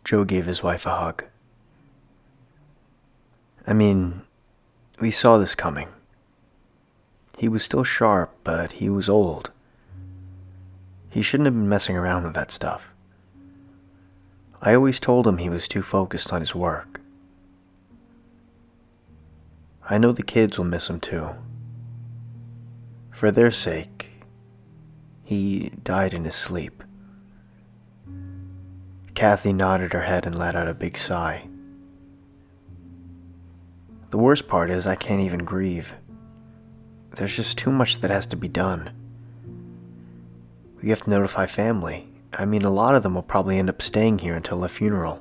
Joe gave his wife a hug. I mean, we saw this coming. He was still sharp, but he was old. He shouldn't have been messing around with that stuff. I always told him he was too focused on his work. I know the kids will miss him too. For their sake, he died in his sleep. Kathy nodded her head and let out a big sigh. The worst part is I can't even grieve. There's just too much that has to be done. We have to notify family. I mean, a lot of them will probably end up staying here until the funeral.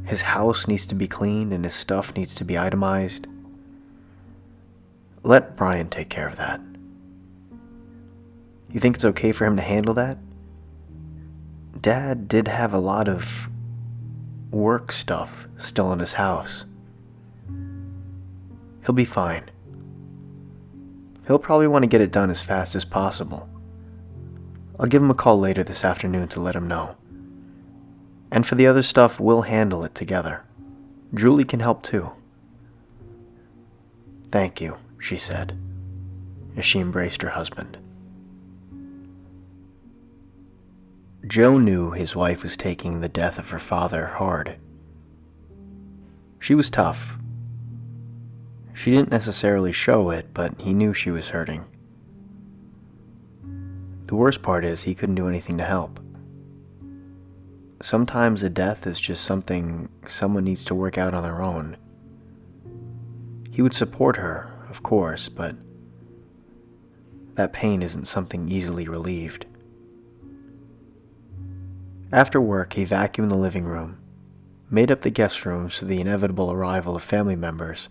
His house needs to be cleaned and his stuff needs to be itemized. Let Brian take care of that. You think it's okay for him to handle that? Dad did have a lot of work stuff still in his house. He'll be fine. He'll probably want to get it done as fast as possible. I'll give him a call later this afternoon to let him know. And for the other stuff, we'll handle it together. Julie can help too. Thank you, she said, as she embraced her husband. Joe knew his wife was taking the death of her father hard. She was tough. She didn't necessarily show it, but he knew she was hurting. The worst part is he couldn't do anything to help. Sometimes a death is just something someone needs to work out on their own. He would support her, of course, but that pain isn't something easily relieved. After work, he vacuumed the living room, made up the guest rooms for the inevitable arrival of family members,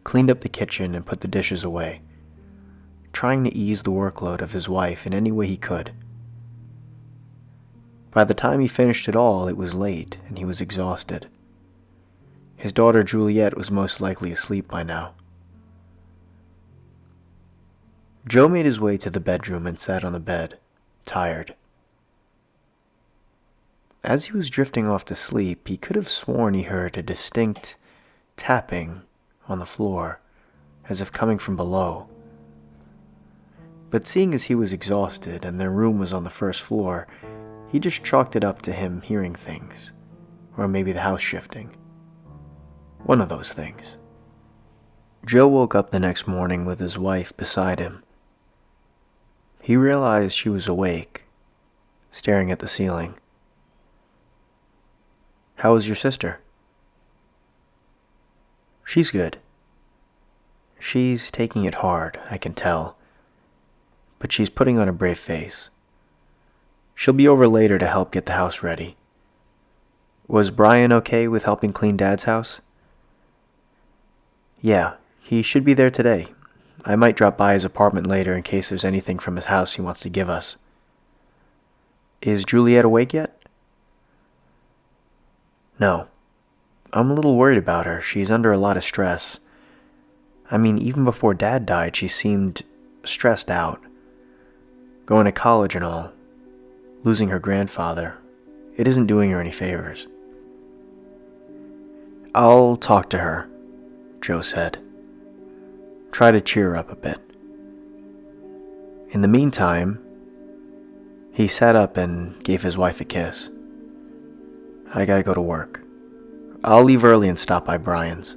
cleaned up the kitchen and put the dishes away, trying to ease the workload of his wife in any way he could. By the time he finished it all, it was late and he was exhausted. His daughter Juliet was most likely asleep by now. Joe made his way to the bedroom and sat on the bed, tired. As he was drifting off to sleep, he could have sworn he heard a distinct tapping on the floor, as if coming from below. But seeing as he was exhausted and their room was on the first floor, he just chalked it up to him hearing things, or maybe the house shifting. One of those things. Joe woke up the next morning with his wife beside him. He realized she was awake, staring at the ceiling. "How is your sister?" "She's good. She's taking it hard, I can tell, but she's putting on a brave face. She'll be over later to help get the house ready." "Was Brian okay with helping clean Dad's house?" "Yeah, he should be there today. I might drop by his apartment later in case there's anything from his house he wants to give us." "Is Juliet awake yet?" "No. I'm a little worried about her. She's under a lot of stress. I mean, even before Dad died, she seemed stressed out. Going to college and all. Losing her grandfather. It isn't doing her any favors." "I'll talk to her," Joe said. "Try to cheer her up a bit. In the meantime," he sat up and gave his wife a kiss. "I gotta go to work. I'll leave early and stop by Brian's."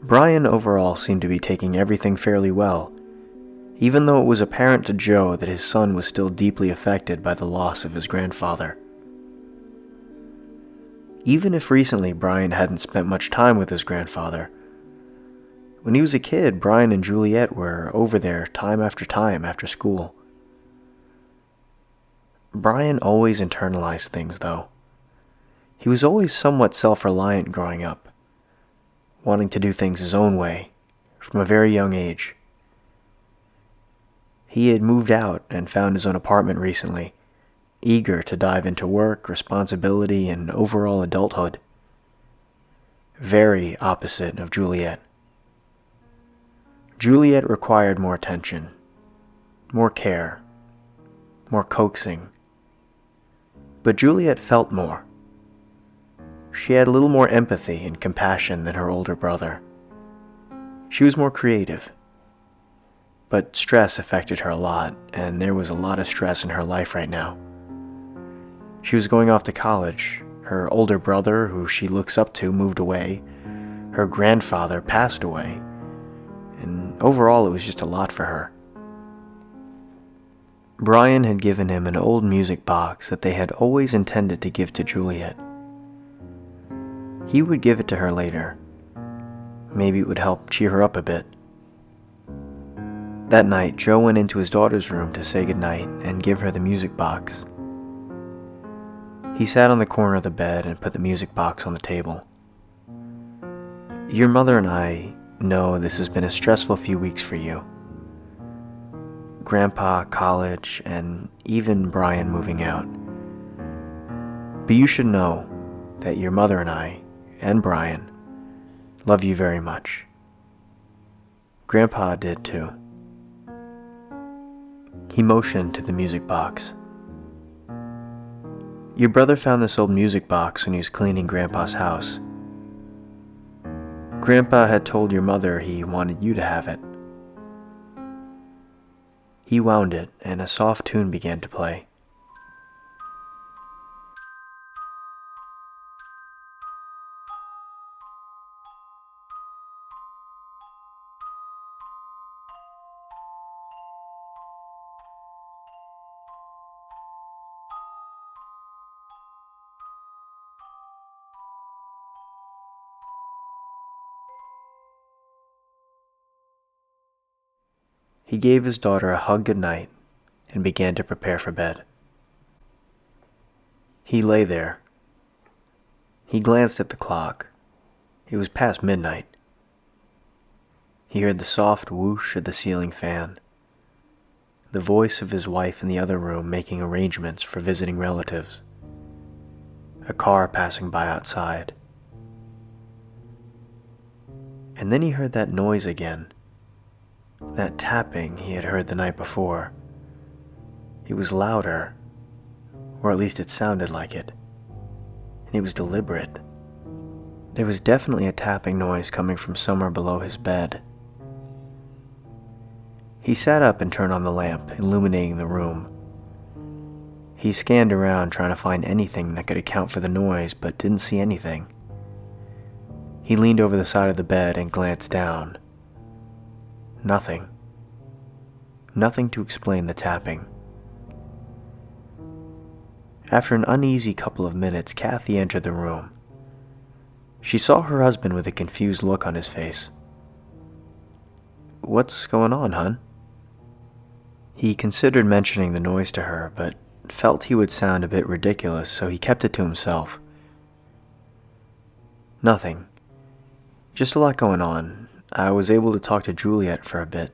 Brian overall seemed to be taking everything fairly well, even though it was apparent to Joe that his son was still deeply affected by the loss of his grandfather. Even if recently Brian hadn't spent much time with his grandfather, when he was a kid, Brian and Juliet were over there time after school. Brian always internalized things, though. He was always somewhat self-reliant growing up, wanting to do things his own way, from a very young age. He had moved out and found his own apartment recently, eager to dive into work, responsibility, and overall adulthood. Very opposite of Juliet. Juliet required more attention, more care, more coaxing. But Juliet felt more. She had a little more empathy and compassion than her older brother. She was more creative. But stress affected her a lot, and there was a lot of stress in her life right now. She was going off to college. Her older brother, who she looks up to, moved away. Her grandfather passed away. And overall, it was just a lot for her. Brian had given him an old music box that they had always intended to give to Juliet. He would give it to her later. Maybe it would help cheer her up a bit. That night, Joe went into his daughter's room to say goodnight and give her the music box. He sat on the corner of the bed and put the music box on the table. Your mother and I know this has been a stressful few weeks for you. Grandpa, college, and even Brian moving out. But you should know that your mother and I, and Brian, love you very much. Grandpa did too. He motioned to the music box. Your brother found this old music box when he was cleaning Grandpa's house. Grandpa had told your mother he wanted you to have it. He wound it, and a soft tune began to play. He gave his daughter a hug goodnight and began to prepare for bed. He lay there. He glanced at the clock. It was past midnight. He heard the soft whoosh of the ceiling fan, the voice of his wife in the other room making arrangements for visiting relatives, a car passing by outside. And then he heard that noise again. That tapping he had heard the night before. It was louder, or at least it sounded like it. And it was deliberate. There was definitely a tapping noise coming from somewhere below his bed. He sat up and turned on the lamp, illuminating the room. He scanned around trying to find anything that could account for the noise, but didn't see anything. He leaned over the side of the bed and glanced down. Nothing. Nothing to explain the tapping. After an uneasy couple of minutes, Kathy entered the room. She saw her husband with a confused look on his face. "What's going on, hon?" He considered mentioning the noise to her, but felt he would sound a bit ridiculous, so he kept it to himself. "Nothing. Just a lot going on. I was able to talk to Juliet for a bit.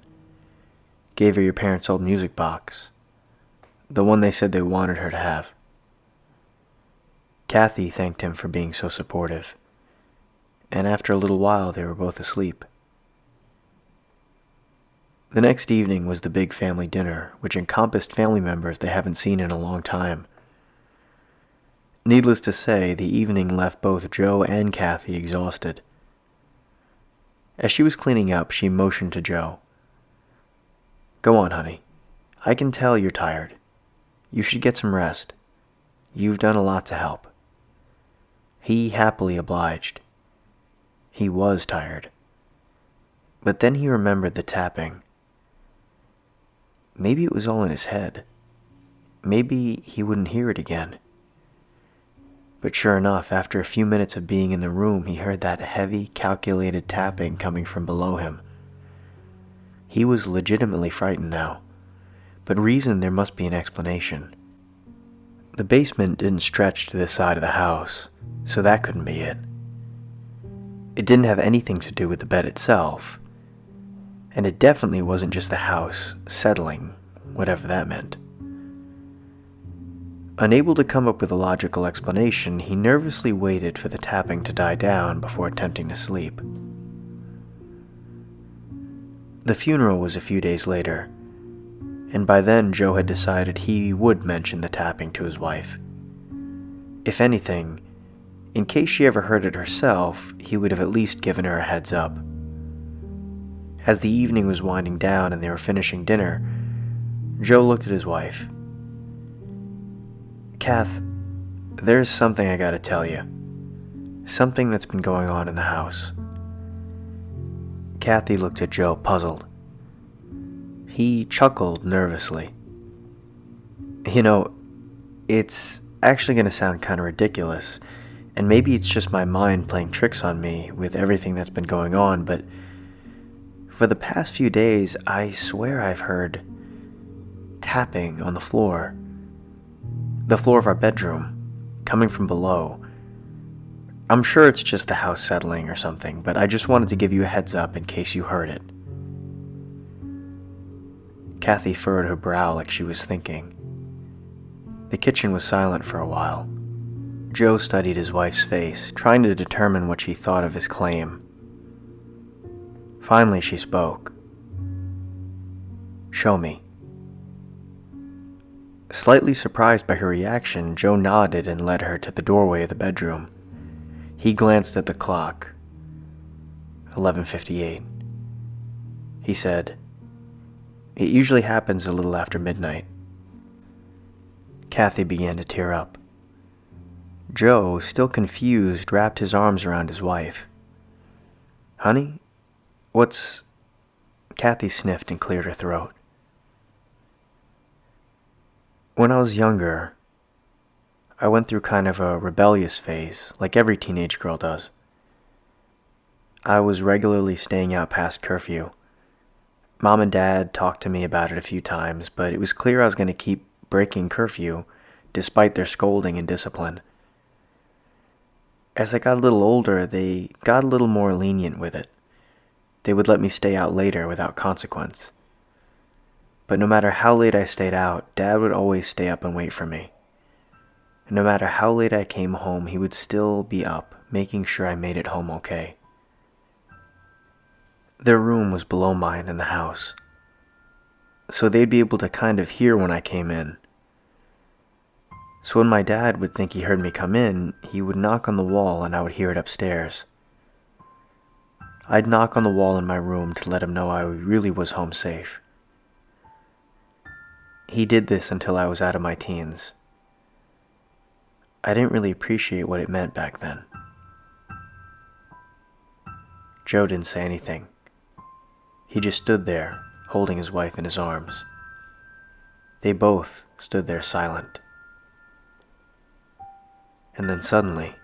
Gave her your parents' old music box. The one they said they wanted her to have." Kathy thanked him for being so supportive, and after a little while they were both asleep. The next evening was the big family dinner, which encompassed family members they haven't seen in a long time. Needless to say, the evening left both Joe and Kathy exhausted. As she was cleaning up, she motioned to Joe. "Go on, honey. I can tell you're tired. You should get some rest. You've done a lot to help." He happily obliged. He was tired. But then he remembered the tapping. Maybe it was all in his head. Maybe he wouldn't hear it again. But sure enough, after a few minutes of being in the room, he heard that heavy, calculated tapping coming from below him. He was legitimately frightened now, but reasoned there must be an explanation. The basement didn't stretch to the side of the house, so that couldn't be it. It didn't have anything to do with the bed itself, and it definitely wasn't just the house settling, whatever that meant. Unable to come up with a logical explanation, he nervously waited for the tapping to die down before attempting to sleep. The funeral was a few days later, and by then Joe had decided he would mention the tapping to his wife. If anything, in case she ever heard it herself, he would have at least given her a heads up. As the evening was winding down and they were finishing dinner, Joe looked at his wife. "Kath, there's something I gotta tell you. Something that's been going on in the house." Kathy looked at Joe, puzzled. He chuckled nervously. "You know, it's actually going to sound kind of ridiculous, and maybe it's just my mind playing tricks on me with everything that's been going on, but for the past few days, I swear I've heard tapping on the floor of our bedroom, coming from below. I'm sure it's just the house settling or something, but I just wanted to give you a heads up in case you heard it." Kathy furrowed her brow like she was thinking. The kitchen was silent for a while. Joe studied his wife's face, trying to determine what she thought of his claim. Finally, she spoke. "Show me." Slightly surprised by her reaction, Joe nodded and led her to the doorway of the bedroom. He glanced at the clock. 11:58. He said, "It usually happens a little after midnight." Kathy began to tear up. Joe, still confused, wrapped his arms around his wife. "Honey, what's..." Kathy sniffed and cleared her throat. "When I was younger, I went through kind of a rebellious phase, like every teenage girl does. I was regularly staying out past curfew. Mom and Dad talked to me about it a few times, but it was clear I was going to keep breaking curfew, despite their scolding and discipline. As I got a little older, they got a little more lenient with it. They would let me stay out later without consequence. But no matter how late I stayed out, Dad would always stay up and wait for me. And no matter how late I came home, he would still be up, making sure I made it home okay. Their room was below mine in the house, so they'd be able to kind of hear when I came in. So when my dad would think he heard me come in, he would knock on the wall and I would hear it upstairs. I'd knock on the wall in my room to let him know I really was home safe. He did this until I was out of my teens. I didn't really appreciate what it meant back then." Joe didn't say anything. He just stood there, holding his wife in his arms. They both stood there silent. And then suddenly,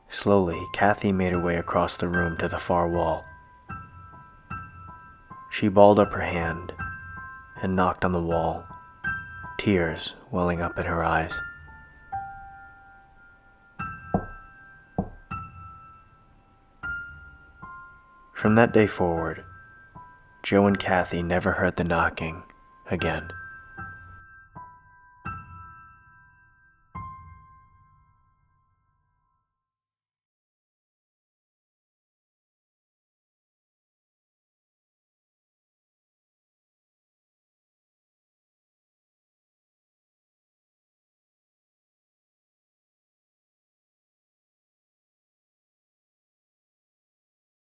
slowly, Kathy made her way across the room to the far wall. She balled up her hand and knocked on the wall, tears welling up in her eyes. From that day forward, Joe and Kathy never heard the knocking again.